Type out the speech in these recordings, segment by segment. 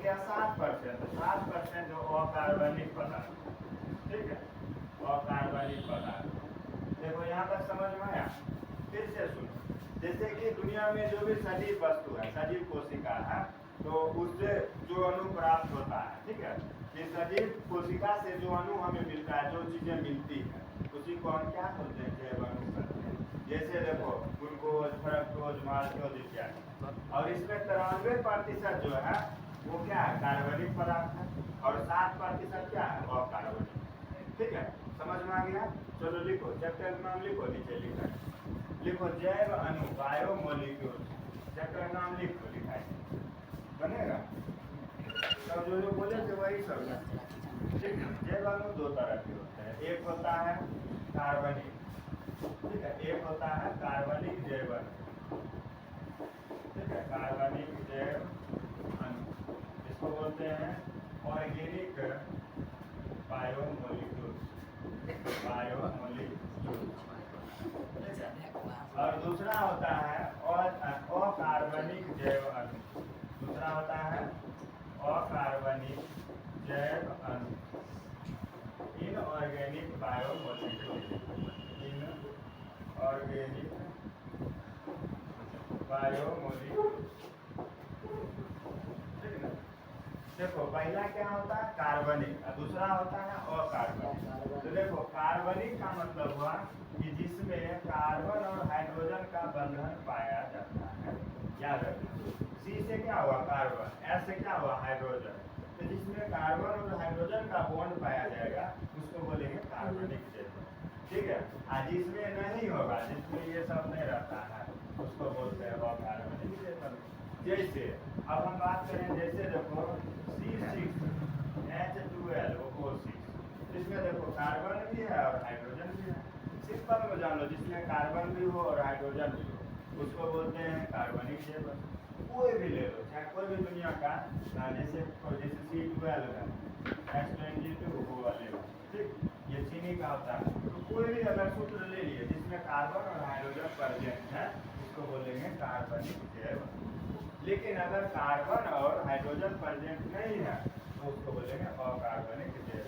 गया 7%, 7% जो अकार्बनिक पदार्थ, ठीक है, अकार्बनिक पदार्थ। देखो यहाँ तक समझ में आया। फिर से सुनो, जैसे कि दुनिया में जो भी सजीव वस्तु है, सजीव कोशिका है, तो उससे जो अणु प्राप्त होता है, ठीक है, ये सजीव कोशिका से जो अणु हमें मिलता है, जो चीजें मिलती है, उसी को हम क्या बोलते हैं, जैव अणु कहते हैं। जैसे देखो ग्लूकोज, फ्रक्टोज, माल्टोज इत्यादि। और इसमें 93% जो है वो क्या है, कार्बनिक पदार्थ है, और 7% क्या है, अकार्बनिक। ठीक है, समझ में आ गया। चलो लिखो, चैप्टर का नाम लिखो, नीचे लिखा है, लिखो जैव अणु, बायोमोलिक्यूल। चैप्टर का नाम लिखो, लिखा है, बनेगा। तब जो बोले थे वही सब है। ठीक है, जैव अणु दो तरह के होते हैं, एक होता है कार्बनिक, ठीक है, एक होता है कार्बनिक जैव अणु, ठीक है, कार्बनिक जैव अणु, इसको बोलते हैं ऑर्गेनिक बायोमोलिक्यूल्स, बायोमोलिक्यूल्स। और दूसरा होता है अकार्बनिक जैव अणु, दूसरा होता है अकार्बनिक जैव अणु, इनऑर्गेनिक बायोमोलिक्यूल्स, इनऑर्गेनिक बायोमोलिक्यूल्स। ठीक है ना। देखो पहला क्या होता है, कार्बनिक, और दूसरा होता है अकार्बनिक। तो देखो कार्बनिक का मतलब हुआ कि जिसमें कार्बन और हाइड्रोजन का बंधन पाया जाता है। याद रखना, सी से क्या हुआ कार्बन, एस से क्या हुआ हाइड्रोजन, तो जिसमें कार्बन और हाइड्रोजन का बॉन्ड पाया जाएगा उसको बोलेंगे कार्बनिक जैव। ठीक है, और जिसमें नहीं होगा, जिसमें ये सब नहीं रहता है, उसको बोलते हैं अकार्बनिक जैव। जैसे अब हम बात करें, जैसे देखो C6H12O6, जिसमें देखो कार्बन भी है और हाइड्रोजन भी है। सिंपल में जान लो, जिसमें कार्बन भी हो और हाइड्रोजन भी हो, उसको बोलते हैं कार्बनिक जैव। कोई भी ले लो, चाहे कोई भी दुनिया का, जैसे C12 है, H22 वो वाले, ठीक, ये चीनी का होता है। तो कोई भी अगर सूत्र ले लिए जिसमें कार्बन और हाइड्रोजन प्रेजेंट है, उसको बोलेंगे कार्बनिक जैव। लेकिन अगर कार्बन और हाइड्रोजन प्रेजेंट नहीं है तो उसको बोलेंगे अकार्बनिक जैव।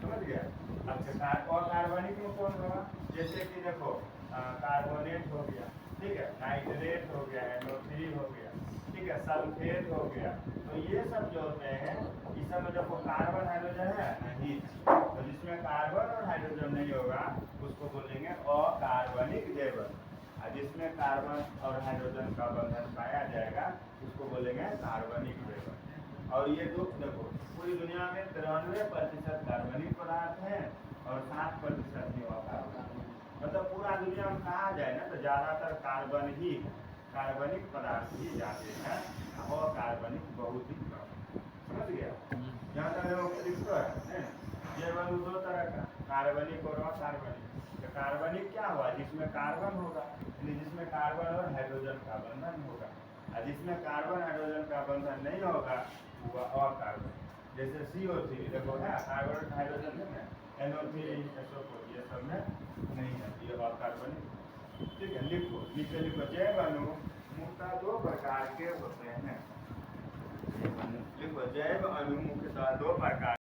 समझ गया। अच्छा, अकार्बनिक में कौन होगा, जैसे कि देखो कार्बोनेट हो गया, ठीक है, नाइट्रेट हो गया, NO3 हो गया, ठीक है, सल्फेट हो गया। तो ये सब जो होते हैं, इस सब में देखो कार्बन हाइड्रोजन है नहीं, तो जिसमें कार्बन और हाइड्रोजन नहीं होगा उसको बोलेंगे अकार्बनिक जैव। और जिसमें कार्बन और हाइड्रोजन का बंधन पाया जाएगा उसको बोलेंगे कार्बनिक जैव। और ये दो देखो, पूरी दुनिया में 93% कार्बनिक पदार्थ है और 7% ही अकार्बनिक। मतलब पूरा दुनिया में कहा जाए ना, तो ज्यादातर कार्बन ही, कार्बनिक पदार्थ ही जाते हैं, अकार्बनिक बहुत ही कम। समझ गया। यहाँ तक लिखो है, जैव अणु दो तरह का, कार्बनिक और अकार्बनिक। तो कार्बनिक क्या हुआ, जिसमें कार्बन होगा, जिसमें कार्बन और हाइड्रोजन का बंधन होगा, और जिसमें कार्बन हाइड्रोजन का बंधन नहीं होगा वो अकार्बनिक। जैसे CO3 देखो है, कार्बन हाइड्रोजन है, NO3 SO4 ये सब में नहीं है, ये अकार्बनिक। ठीक है, लिखो, नीचे लिखो, जैव अणु मुख्यतः दो प्रकार के होते हैं। लिखो, जैव अणु मुख्यतः दो प्रकार